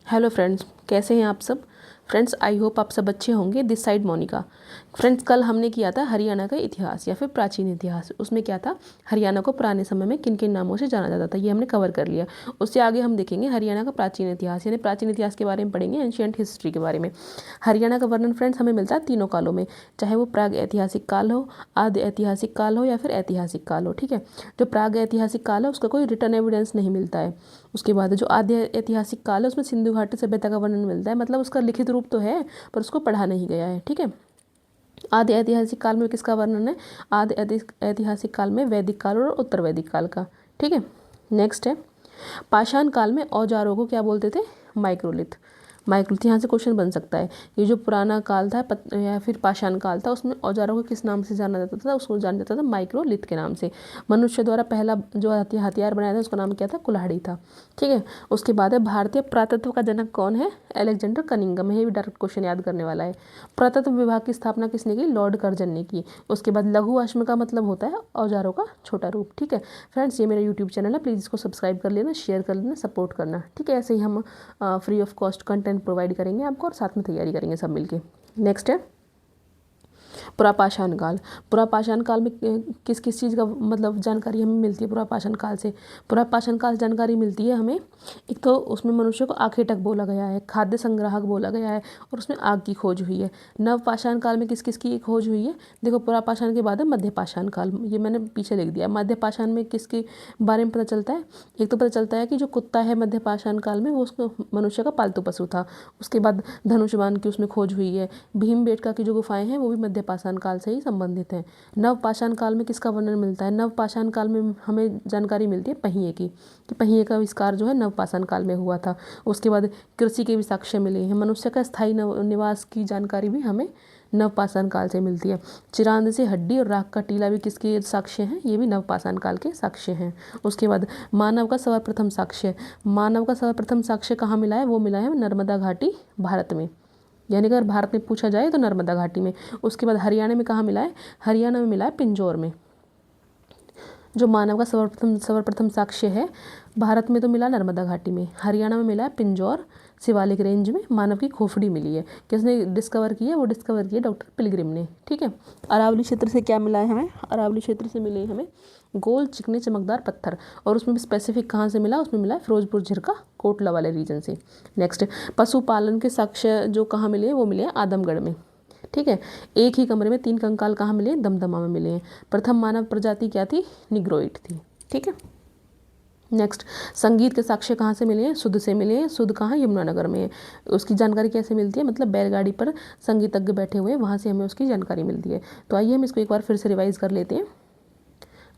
Hello friends, कैसे हैं आप सब। फ्रेंड्स, आई होप आप सब अच्छे होंगे। This side Monika. फ्रेंड्स, कल हमने किया था हरियाणा का इतिहास या फिर प्राचीन इतिहास। उसमें क्या था, हरियाणा को पुराने समय में किन किन नामों से जाना जाता था, ये हमने कवर कर लिया। उससे आगे हम देखेंगे हरियाणा का प्राचीन इतिहास, यानी प्राचीन इतिहास के बारे में पढ़ेंगे, एंशियंट हिस्ट्री के बारे में। हरियाणा का वर्णन फ्रेंड्स हमें मिलता है तीनों कालों में, चाहे वो प्राग ऐतिहासिक काल हो, आदि ऐतिहासिक काल हो या फिर ऐतिहासिक काल हो। ठीक है, जो प्राग ऐतिहासिक काल है उसका कोई रिटर्न एविडेंस नहीं मिलता है। उसके बाद जो आद्य ऐतिहासिक काल है उसमें सिंधु घाटी सभ्यता का वर्णन मिलता है, मतलब उसका लिखित रूप तो है पर उसको पढ़ा नहीं गया है। ठीक है, आदि ऐतिहासिक काल में किसका वर्णन है, आदि ऐतिहासिक काल में वैदिक काल और उत्तर वैदिक काल का। ठीक है, नेक्स्ट है पाषाण काल में औजारों को क्या बोलते थे, माइक्रोलिथ। माइक्रोलिथ यहाँ से क्वेश्चन बन सकता है। ये जो पुराना काल था या फिर पाषाण काल था, उसमें औजारों को किस नाम से जाना जाता था, उसको जाना जाता था माइक्रोलिथ के नाम से। मनुष्य द्वारा पहला जो हथियार बनाया था उसका नाम क्या था, कुल्हाड़ी था। ठीक है, उसके बाद है भारतीय पुरातत्व का जनक कौन है, अलेक्जेंडर कनिंघम। ये भी डायरेक्ट क्वेश्चन याद करने वाला है। पुरातत्व विभाग की स्थापना किसने की, लॉर्ड कर्जन ने की। उसके बाद लघु अश्म का मतलब होता है औजारों का छोटा रूप। ठीक है फ्रेंड्स, ये मेरा यूट्यूब चैनल है, प्लीज़ इसको सब्सक्राइब कर लेना, शेयर कर लेना, सपोर्ट करना। ठीक है, ऐसे ही हम free of cost content provide करेंगे आपको और साथ में तैयारी करेंगे सब मिलके। नेक्स्ट है पुरापाषाण काल। पुरापाषाण काल में किस किस चीज़ का मतलब जानकारी हमें मिलती है पुरापाषाण काल से। पुरापाषाण काल से जानकारी मिलती है हमें, एक तो उसमें मनुष्य को आखेटक बोला गया है, खाद्य संग्राहक बोला गया है और उसमें आग की खोज हुई है। नवपाषाण काल में किस किस की खोज हुई है, देखो पुरापाषाण के बाद है मध्यपाषाण काल, ये मैंने पीछे लिख दिया। मध्यपाषाण में किसके बारे में पता चलता है, एक तो पता चलता है कि जो कुत्ता है मध्यपाषाण काल में वो उसको मनुष्य का पालतू पशु था। उसके बाद धनुष बाण की उसमें खोज हुई है। भीमबेटका की जो गुफाएं हैं वो भी मध्यपाषाण काल से ही संबंधित हैं। नवपाषाण काल में किसका वर्णन मिलता है, नवपाषाण काल में हमें जानकारी मिलती है पहिए की, कि पहिए का आविष्कार जो है नवपाषाण काल में हुआ था। उसके बाद कृषि के भी साक्ष्य मिले हैं। मनुष्य का स्थायी निवास की जानकारी भी हमें नवपाषाण काल से मिलती है। चिरांद से हड्डी और राख का टीला भी किसके साक्ष्य हैं, ये भी नवपाषाण काल के साक्ष्य हैं। उसके बाद मानव का सर्वप्रथम साक्ष्य, मानव का सर्वप्रथम साक्ष्य कहाँ मिला है, वो मिला है नर्मदा घाटी भारत में, यानी अगर भारत में पूछा जाए तो नर्मदा घाटी में। उसके बाद हरियाणा में कहाँ मिला है, हरियाणा में मिला है पिंजौर में। जो मानव का सर्वप्रथम साक्ष्य है भारत में तो मिला नर्मदा घाटी में, हरियाणा में मिला है पिंजौर शिवालिक रेंज में। मानव की खोपड़ी मिली है, किसने डिस्कवर की है, वो डिस्कवर की है डॉक्टर पिलग्रिम ने। ठीक है, अरावली क्षेत्र से क्या मिला है हमें, अरावली क्षेत्र से मिले हमें गोल चिकने चमकदार पत्थर, और उसमें भी स्पेसिफिक कहाँ से मिला, उसमें मिला है फिरोजपुर झिरका कोटला वाले रीजन से। नेक्स्ट, पशुपालन के साक्ष्य जो कहाँ मिले हैं, वो मिले हैं आदमगढ़ में। ठीक है, एक ही कमरे में 3 कंकाल कहाँ मिले हैं, दमदमा में मिले हैं। प्रथम मानव प्रजाति क्या थी, निग्रोइड थी। ठीक है, नेक्स्ट, संगीत के साक्ष्य कहाँ से मिले हैं, सुध से मिले हैं। सुध कहाँ, यमुनानगर में है। उसकी जानकारी कैसे मिलती है, मतलब बैलगाड़ी पर संगीतज्ञ बैठे हुए हैं, वहाँ से हमें उसकी जानकारी मिलती है। तो आइए हम इसको एक बार फिर से रिवाइज कर लेते हैं।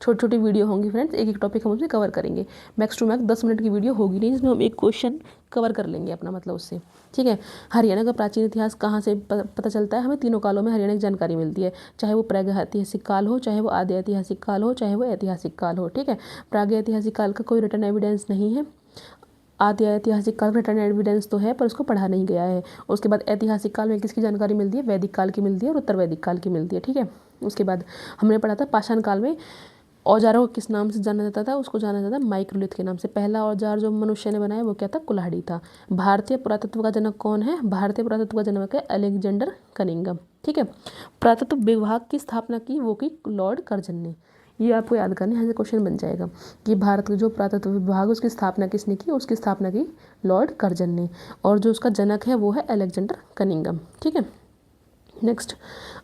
छोटी छोटी वीडियो होंगी फ्रेंड्स, एक एक टॉपिक हम उसमें कवर करेंगे। मैक्स टू मैक्स 10 मिनट की वीडियो होगी नहीं, जिसमें हम एक क्वेश्चन कवर कर लेंगे अपना मतलब उससे। ठीक है, हरियाणा का प्राचीन इतिहास कहाँ से पता चलता है, हमें तीनों कालों में हरियाणा की जानकारी मिलती है, चाहे वो प्रागैतिहासिक काल हो, चाहे वो आदि ऐतिहासिक काल हो, चाहे वो ऐतिहासिक काल हो। ठीक है, प्रागैतिहासिक काल का कोई रिटर्न एविडेंस नहीं है, आदि ऐतिहासिक काल का रिटर्न एविडेंस तो है पर उसको पढ़ा नहीं गया है। उसके बाद ऐतिहासिक काल में किसकी जानकारी मिलती है, वैदिक काल की मिलती है और उत्तर वैदिक काल की मिलती है। ठीक है, उसके बाद हमने पढ़ा था पाषाण काल में औजारों को किस नाम से जाना जाता था, उसको जाना जाता था माइक्रोलिथ के नाम से। पहला औजार जो मनुष्य ने बनाया वो क्या था, कुल्हाड़ी था। भारतीय पुरातत्व का जनक कौन है, भारतीय पुरातत्व का जनक है अलेक्जेंडर कनिंघम। ठीक है, पुरातत्व विभाग की स्थापना की वो की लॉर्ड कर्जन ने। ये आपको याद करना है, यहाँ से क्वेश्चन बन जाएगा कि भारत का जो पुरातत्व विभाग है उसकी स्थापना किसने की, उसकी स्थापना की लॉर्ड कर्जन ने, और जो उसका जनक है वो है अलेक्जेंडर कनिंघम। ठीक है, नेक्स्ट,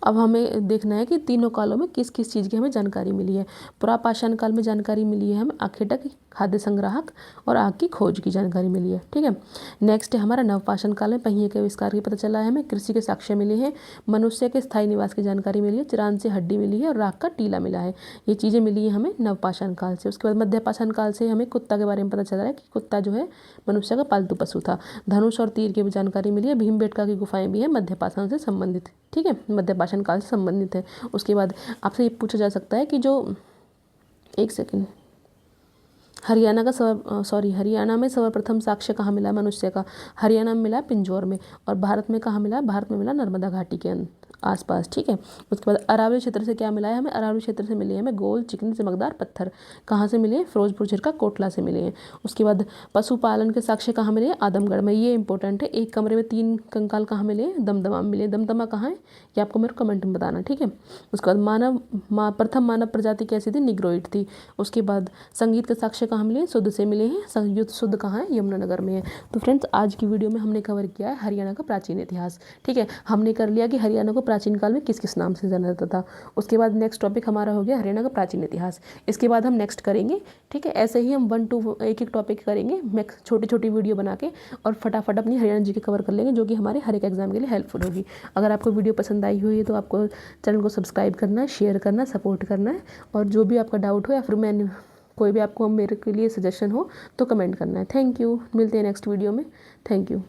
अब हमें देखना है कि तीनों कालों में किस किस चीज़ की हमें जानकारी मिली है। पुरापाषाण काल में जानकारी मिली है हमें आखेटक, खाद्य संग्राहक और आग की खोज की जानकारी मिली है। ठीक है, नेक्स्ट है हमारा नवपाषाण काल में पहिए के आविष्कार की पता चला है हमें, कृषि के साक्ष्य मिले हैं, मनुष्य के स्थायी निवास की जानकारी मिली है, चिरांद से हड्डी मिली है और राख का टीला मिला है। ये चीज़ें मिली हैं हमें नवपाषाण काल से। उसके बाद मध्यपाषाण काल से हमें कुत्ता के बारे में पता चला है कि कुत्ता जो है मनुष्य का पालतू पशु था। धनुष और तीर की भी जानकारी मिली है। भीमबेटका की गुफाएं भी है मध्यपाषाण से संबंधित। ठीक है, मध्यपाषाण काल से संबंधित है। उसके बाद आपसे ये पूछा जा सकता है कि जो एक सेकंड, हरियाणा में सर्वप्रथम साक्ष्य कहाँ मिला मनुष्य का, हरियाणा में मिला पिंजौर में, और भारत में कहाँ मिला, भारत में मिला नर्मदा घाटी के आसपास, ठीक है। उसके बाद अरावली क्षेत्र से क्या मिला है हमें, अरावली क्षेत्र से मिले हैं हमें गोल, चिकनी, चमकदार पत्थर। कहाँ से मिले हैं, फिरोजपुर झिरका कोटला से मिले हैं। उसके बाद पशुपालन के साक्ष्य कहाँ मिले हैं, आदमगढ़ में। ये इंपॉर्टेंट है। एक कमरे में 3 कंकाल कहाँ मिले हैं, दमदमा में मिले हैं। दमदमा कहाँ है ये आपको मेरे कमेंट में बताना, ठीक है। उसके बाद प्रथम मानव प्रजाति कैसी थी, निग्रोइड थी। उसके बाद संगीत के साक्ष्य कहाँ मिले हैं, शुद्ध से मिले हैं। संगीत शुद्ध कहाँ है, यमुनानगर में है। तो फ्रेंड्स आज की वीडियो में हमने कवर किया है हरियाणा का प्राचीन इतिहास, ठीक है। हमने कर लिया कि हरियाणा को प्राचीन काल में किस किस नाम से जाना जाता था। उसके बाद नेक्स्ट टॉपिक हमारा हो गया हरियाणा का प्राचीन इतिहास। इसके बाद हम नेक्स्ट करेंगे, ठीक है। ऐसे ही हम 1 to एक टॉपिक करेंगे, मैं छोटी छोटी वीडियो बना के और फटाफट अपनी हरियाणा जी के कवर कर लेंगे, जो कि हमारे हर एक एग्जाम के लिए हेल्पफुल होगी। अगर आपको वीडियो पसंद आई हुई है तो आपको चैनल को सब्सक्राइब करना है, शेयर करना है, सपोर्ट करना है। और जो भी आपका डाउट हो या फिर मैंने कोई भी आपको मेरे के लिए सजेशन हो तो कमेंट करना है। थैंक यू, मिलते हैं नेक्स्ट वीडियो में। Thank you.